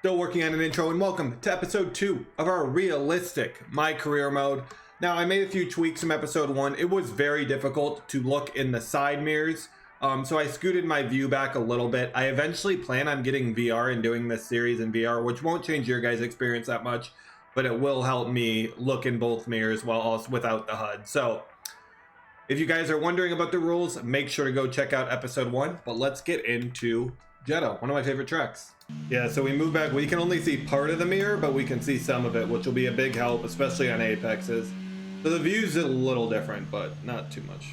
Still working on an intro, and welcome to episode 2 of our realistic My Career mode. Now, I made a few tweaks from episode 1. It was very difficult to look in the side mirrors, so I scooted my view back a little bit. I eventually plan on getting VR and doing this series in VR, which won't change your guys' experience that much, but it will help me look in both mirrors while also without the HUD. So, if you guys are wondering about the rules, make sure to go check out episode 1, but let's get into Jeddah, one of my favorite tracks. Yeah, so we move back. We can only see part of the mirror, but we can see some of it, which will be a big help, especially on apexes. So the view's a little different, but not too much.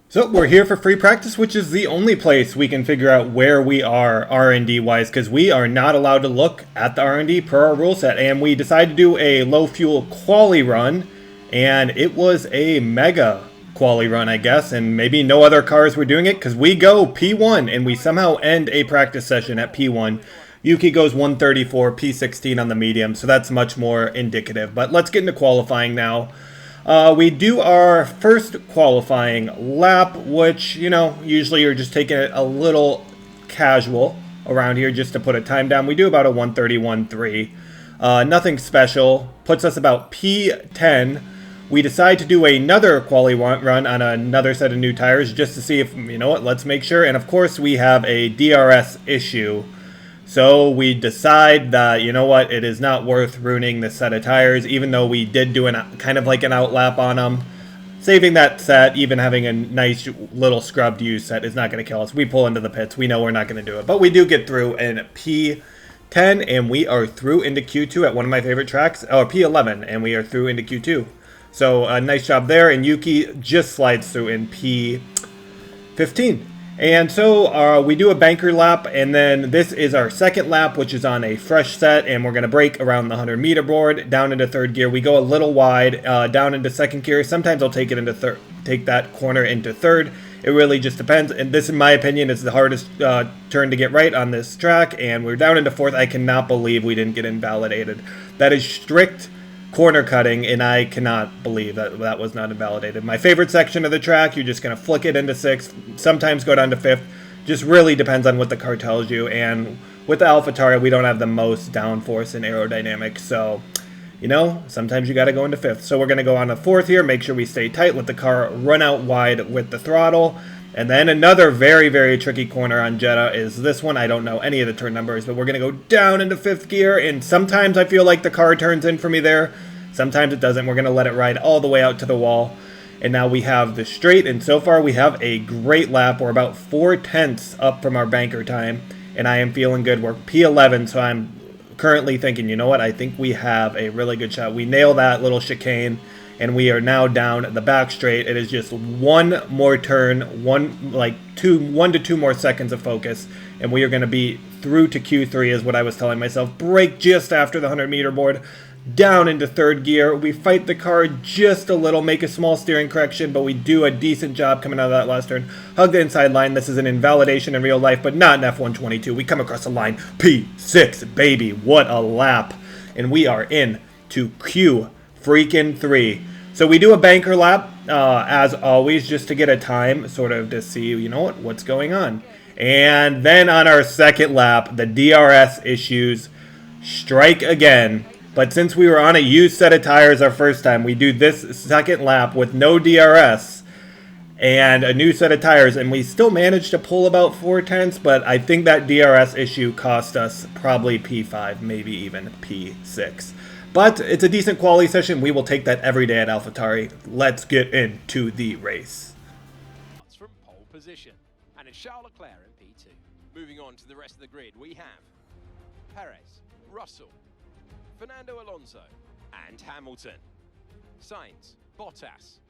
So we're here for free practice, which is the only place we can figure out where we are R&D wise, because we are not allowed to look at the R&D per our rule set. And we decided to do a low fuel quali run, and it was a mega quali run, I guess, and maybe no other cars were doing it, because we go P1 and we somehow end a practice session at P1. Yuki goes 134, P16 on the medium, so that's much more indicative. But let's get into qualifying now. We do our first qualifying lap, which, you know, usually you're just taking it a little casual around here just to put a time down. We do about a 131.3. Nothing special. Puts us about P10. We decide to do another quali run on another set of new tires just to see if, you know what, let's make sure. And of course we have a DRS issue. So we decide that, you know what, it is not worth ruining this set of tires, even though we did do kind of like an outlap on them. Saving that set, even having a nice little scrubbed used set is not going to kill us. We pull into the pits. We know we're not going to do it. But we do get through in P10, and we are through into Q2 at one of my favorite tracks, or P11, and we are through into Q2. So nice job there, and Yuki just slides through in P15. And so we do a banker lap, and then this is our second lap, which is on a fresh set, and we're going to brake around the 100 meter board, down into third gear. We go a little wide, down into second gear. Sometimes I'll take it into take that corner into third. It really just depends, and this, in my opinion, is the hardest turn to get right on this track, and we're down into fourth. I cannot believe we didn't get invalidated. That is strict corner cutting, and I cannot believe that that was not invalidated. My favorite section of the track, you're just going to flick it into sixth, sometimes go down to fifth. Just really depends on what the car tells you, and with the AlphaTauri, we don't have the most downforce and aerodynamics, so, you know, sometimes you got to go into fifth. So we're going to go on to fourth here, make sure we stay tight, let the car run out wide with the throttle. And then another very, very tricky corner on Jeddah is this one. I don't know any of the turn numbers, but we're going to go down into fifth gear, and sometimes I feel like the car turns in for me there. Sometimes it doesn't. We're going to let it ride all the way out to the wall. And now we have the straight, and so far we have a great lap. We're about 4/10 up from our banker time, and I am feeling good. We're P11, so I'm currently thinking, you know what, I think we have a really good shot. We nail that little chicane, and we are now down the back straight. It is just one more turn, one to two more seconds of focus, and we are going to be through to Q3 is what I was telling myself. Brake just after the 100 meter board, down into third gear. We fight the car just a little, make a small steering correction, but we do a decent job coming out of that last turn. Hug the inside line. This is an invalidation in real life, but not in F122. We come across the line. P6, baby. What a lap. And we are in to Q3. So we do a banker lap, as always, just to get a time, sort of to see, you know what, what's going on. And then on our second lap, the DRS issues strike again. But since we were on a used set of tires our first time, we do this second lap with no DRS and a new set of tires, and we still managed to pull about 4/10, but I think that DRS issue cost us probably P5, maybe even P6. But it's a decent quality session. We will take that every day at AlphaTauri. Let's get into the race. From pole position, and it's Charles Leclerc in P2. Moving on to the rest of the grid, we have Perez, Russell, Fernando Alonso, and Hamilton, Sainz, Bottas,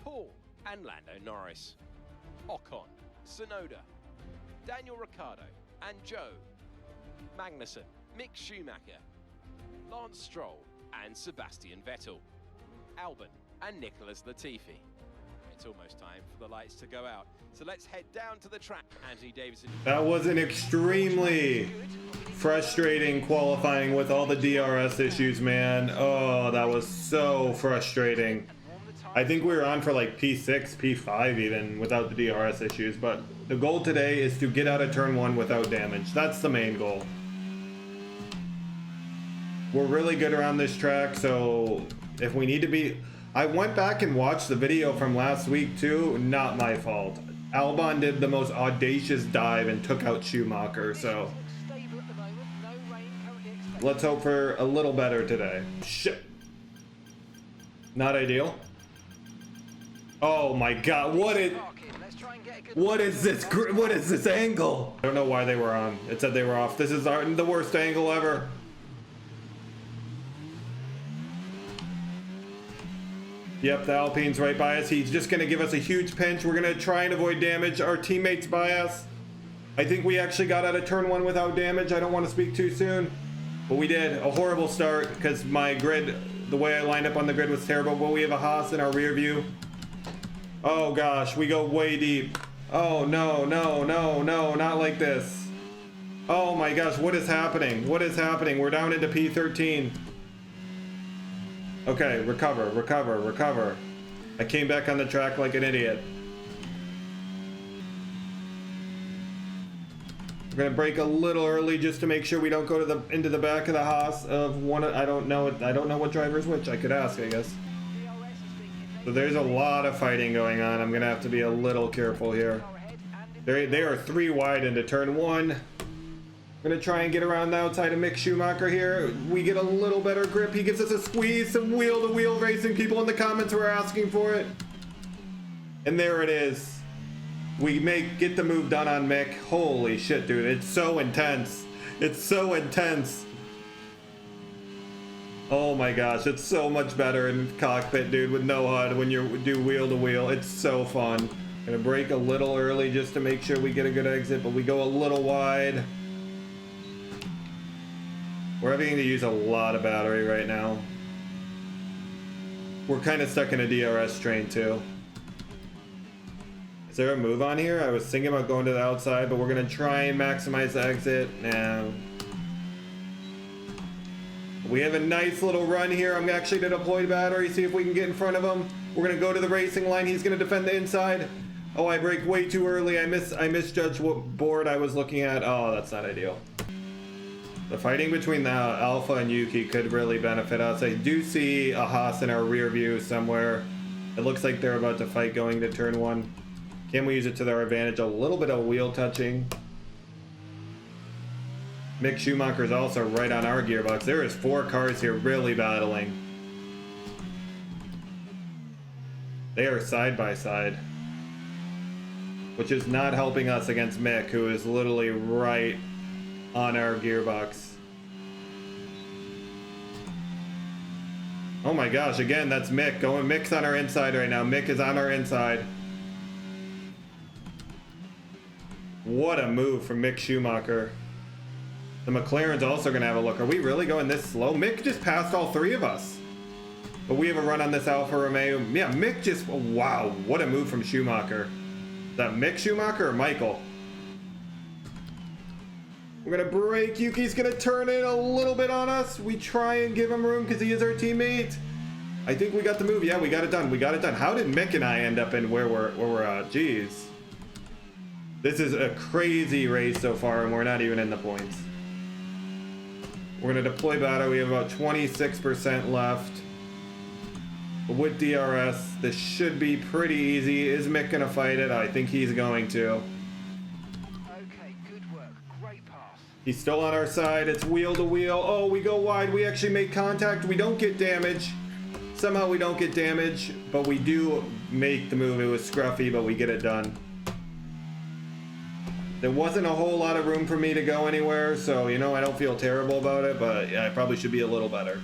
Paul, and Lando Norris, Ocon, Tsunoda, Daniel Ricciardo, and Joe, Magnussen, Mick Schumacher, Lance Stroll, and Sebastian Vettel, Albon, and Nicholas Latifi. It's almost time for the lights to go out, so let's head down to the track. Anthony Davidson. That was an extremely frustrating qualifying with all the DRS issues, man. Oh, that was so frustrating. I think we were on for like P6, P5 even without the DRS issues, but the goal today is to get out of turn 1 without damage. That's the main goal. We're really good around this track, so if we need to be... I went back and watched the video from last week too, not my fault. Albon did the most audacious dive and took out Schumacher, so... let's hope for a little better today. Shit. Not ideal. Oh my god, what is this angle? I don't know why they were on. It said they were off. This is the worst angle ever. Yep, the Alpine's right by us. He's just gonna give us a huge pinch. We're gonna try and avoid damage. Our teammates by us. I think we actually got out of turn 1 without damage. I don't want to speak too soon, but we did. A horrible start because my grid, the way I lined up on the grid was terrible, but we have a Haas in our rear view. Oh gosh, we go way deep. Oh no, no, no, no, not like this. Oh my gosh, what is happening? What is happening? We're down into P13. Okay, recover, recover, recover. I came back on the track like an idiot. We're gonna brake a little early just to make sure we don't go to into the back of the Haas of one. I don't know what driver's which. I could ask, I guess. So there's a lot of fighting going on. I'm gonna have to be a little careful here. They are 3 wide into turn 1. I'm gonna try and get around the outside of Mick Schumacher here. We get a little better grip. He gives us a squeeze. Some wheel-to-wheel racing. People in the comments were asking for it. And there it is. We get the move done on Mick. Holy shit, dude. It's so intense. It's so intense. Oh my gosh, it's so much better in Cockpit, dude, with no HUD when you do wheel-to-wheel. It's so fun. Gonna brake a little early just to make sure we get a good exit, but we go a little wide. We're having to use a lot of battery right now. We're kind of stuck in a DRS train too. Is there a move on here? I was thinking about going to the outside, but we're gonna try and maximize the exit. Nah. We have a nice little run here. I'm actually gonna deploy battery, see if we can get in front of him. We're gonna go to the racing line. He's gonna defend the inside. Oh, I brake way too early. I misjudged what board I was looking at. Oh, that's not ideal. The fighting between the Alpha and Yuki could really benefit us. I do see a Haas in our rear view somewhere. It looks like they're about to fight going to turn 1. Can we use it to their advantage? A little bit of wheel touching. Mick Schumacher's also right on our gearbox. There is 4 cars here really battling. They are side by side, which is not helping us against Mick, who is literally right on our gearbox. Oh my gosh, again, that's Mick. Mick's on our inside right now. Mick is on our inside. What a move from Mick Schumacher. The McLaren's also going to have a look. Are we really going this slow? Mick just passed all 3 of us. But we have a run on this Alfa Romeo. Yeah, Mick just... wow, what a move from Schumacher. Is that Mick Schumacher or Michael? We're going to brake. Yuki's going to turn in a little bit on us. We try and give him room because he is our teammate. I think we got the move. Yeah, we got it done. We got it done. How did Mick and I end up in where we're at? Jeez. This is a crazy race so far, and we're not even in the points. We're going to deploy battery. We have about 26% left. With DRS, this should be pretty easy. Is Mick going to fight it? I think he's going to. Okay, good work. Great pass. He's still on our side. It's wheel to wheel. Oh, we go wide. We actually make contact. We don't get damage. Somehow we don't get damage, but we do make the move. It was scruffy, but we get it done. There wasn't a whole lot of room for me to go anywhere, so, you know, I don't feel terrible about it, but yeah, I probably should be a little better.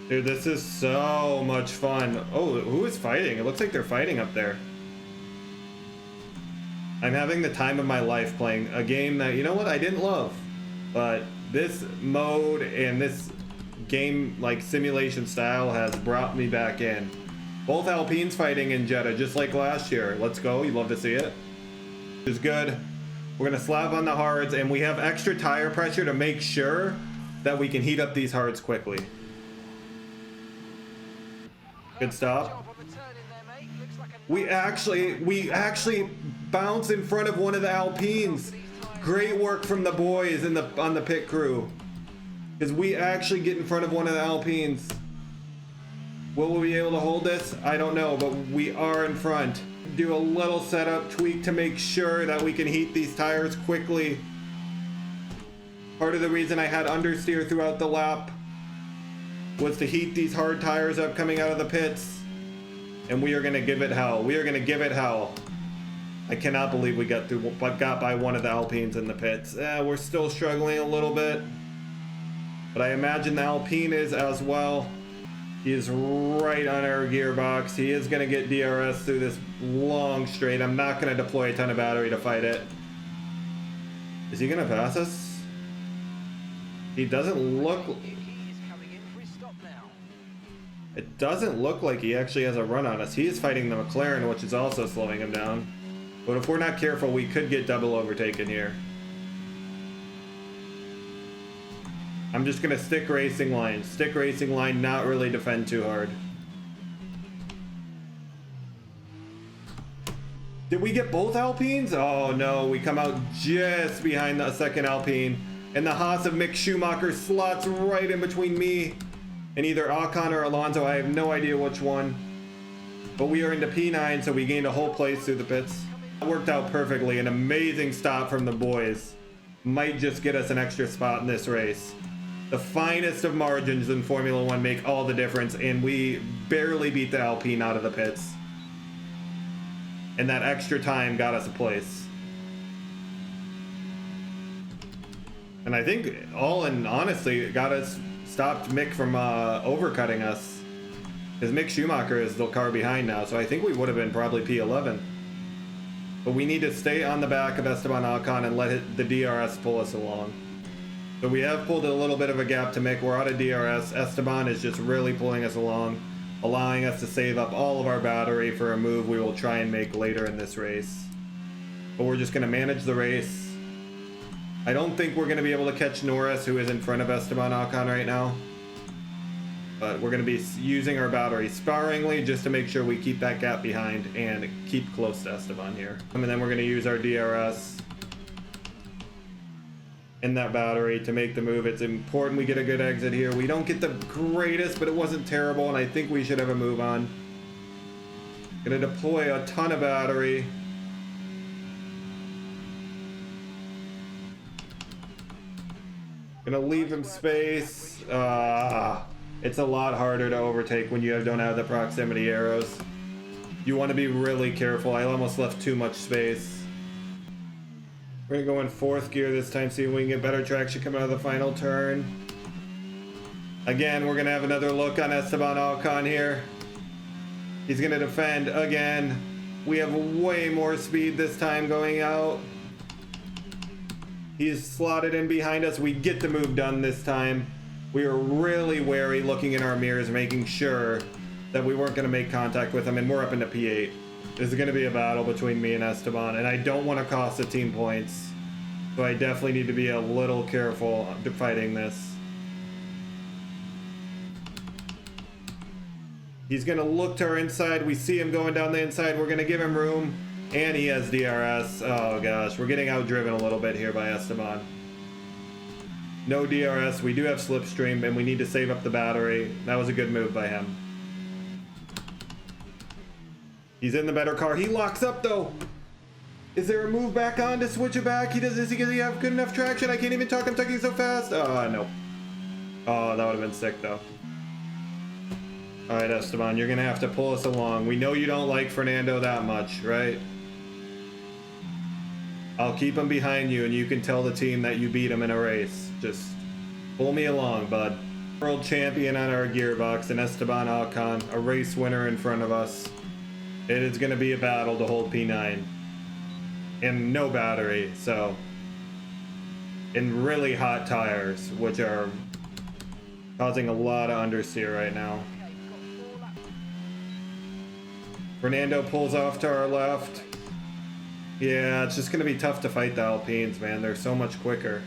Dude, this is so much fun. Oh, who is fighting? It looks like they're fighting up there. I'm having the time of my life playing a game that, you know what, I didn't love. But this mode and this game, like, simulation style has brought me back in. Both Alpines fighting in Jeddah, just like last year. Let's go. You love to see it. Is good. We're gonna slap on the hards, and we have extra tire pressure to make sure that we can heat up these hards quickly. Good stop. Job on the turn in there, mate. Looks like a We actually bounce in front of one of the Alpines. Great work from the boys in on the pit crew. Because we actually get in front of one of the Alpines. Will we be able to hold this? I don't know, but we are in front. Do a little setup tweak to make sure that we can heat these tires quickly. Part of the reason I had understeer throughout the lap was to heat these hard tires up coming out of the pits. And we are going to give it hell. We are going to give it hell. I cannot believe we got by one of the Alpines in the pits. We're still struggling a little bit. But I imagine the Alpine is as well. He is right on our gearbox. He is going to get DRS through this long straight. I'm not going to deploy a ton of battery to fight it. Is he going to pass us? He doesn't look... It doesn't look like he actually has a run on us. He is fighting the McLaren, which is also slowing him down. But if we're not careful, we could get double overtaken here. I'm just going to stick racing line. Stick racing line, not really defend too hard. Did we get both Alpines? Oh no, we come out just behind the second Alpine. And the Haas of Mick Schumacher slots right in between me and either Ocon or Alonso. I have no idea which one. But we are into P9, so we gained a whole place through the pits. It worked out perfectly. An amazing stop from the boys. Might just get us an extra spot in this race. The finest of margins in Formula One make all the difference, and we barely beat the Alpine out of the pits. And that extra time got us a place. And I think all in honestly, it got us stopped Mick from overcutting us. Because Mick Schumacher is the car behind now, so I think we would have been probably P11. But we need to stay on the back of Esteban Ocon and let the DRS pull us along. So we have pulled a little bit of a gap to Mick. We're out of DRS. Esteban is just really pulling us along, allowing us to save up all of our battery for a move we will try and make later in this race. But we're just going to manage the race. I don't think we're going to be able to catch Norris, who is in front of Esteban Ocon right now. But we're going to be using our battery sparingly just to make sure we keep that gap behind and keep close to Esteban here. And then we're going to use our DRS in that battery to make the move. It's important we get a good exit here. We don't get the greatest, but it wasn't terrible, and I think we should have a move on. Gonna deploy a ton of battery. Gonna leave him space. It's a lot harder to overtake when you don't have the proximity arrows. You want to be really careful. I almost left too much space. We're gonna go in fourth gear this time, see if we can get better traction coming out of the final turn. Again, we're gonna have another look on Esteban Ocon here. He's gonna defend again. We have way more speed this time going out. He's slotted in behind us. We get the move done this time. We were really wary looking in our mirrors, making sure that we weren't gonna make contact with him, and we're up into P8. This is going to be a battle between me and Esteban, and I don't want to cost the team points, so I definitely need to be a little careful fighting this. He's going to look to our inside. We see him going down the inside. We're going to give him room, and he has DRS. Oh gosh, we're getting outdriven a little bit here by Esteban. No DRS. We do have slipstream, and we need to save up the battery. That was a good move by him. He's in the better car. He locks up though. Is there a move back on to switch it back? Does he have good enough traction? I can't even talk. I'm talking so fast. Oh, no. Oh, that would have been sick though. All right, Esteban, you're going to have to pull us along. We know you don't like Fernando that much, right? I'll keep him behind you, and you can tell the team that you beat him in a race. Just pull me along, bud. World champion on our gearbox, and Esteban Ocon, a race winner in front of us. It is going to be a battle to hold P9. And no battery, so... And really hot tires, which are causing a lot of understeer right now. Fernando pulls off to our left. Yeah, it's just going to be tough to fight the Alpines, man. They're so much quicker.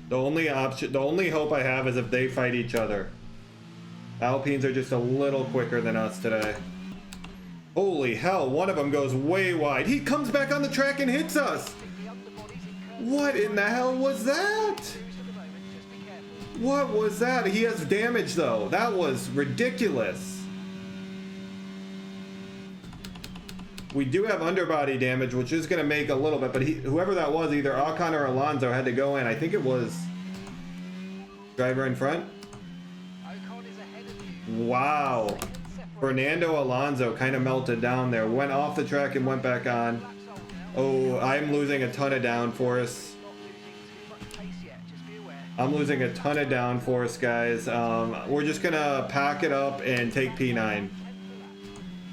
The only hope I have is if they fight each other. Alpines are just a little quicker than us today. Holy hell, one of them goes way wide. He comes back on the track and hits us. What in the hell was that? What was that? He has damage though. That was ridiculous. We do have underbody damage, which is going to make a little bit, but whoever that was, either Ocon or Alonso, had to go in. I think it was driver in front. Wow. Fernando Alonso kind of melted down there. Went off the track and went back on. Oh, I'm losing a ton of downforce. I'm losing a ton of downforce, guys. We're just going to pack it up and take P9.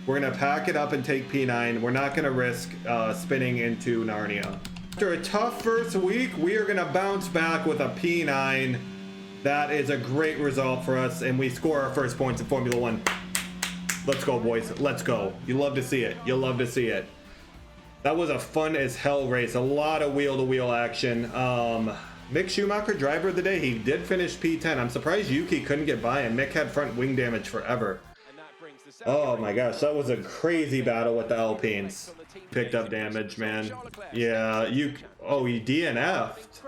We're going to pack it up and take P9. We're not going to risk spinning into Narnia. After a tough first week, we are going to bounce back with a P9. That is a great result for us, and we score our first points in Formula 1. Let's go, boys. Let's go. You love to see it. You love to see it. That was a fun as hell race. A lot of wheel-to-wheel action. Mick Schumacher, driver of the day. He did finish P10. I'm surprised Yuki couldn't get by him. Mick had front wing damage forever. Oh my gosh, that was a crazy battle with the Alpines. Picked up damage, man. Yeah, he DNF'd.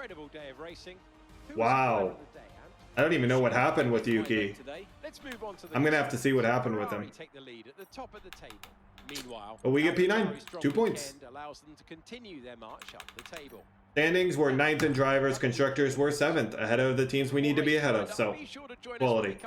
Wow. I don't even know what happened with Yuki. I'm gonna have to see what happened with him. But we get P9, 2 points. Standings were 9th in drivers, constructors were 7th, ahead of the teams we need to be ahead of, so quality.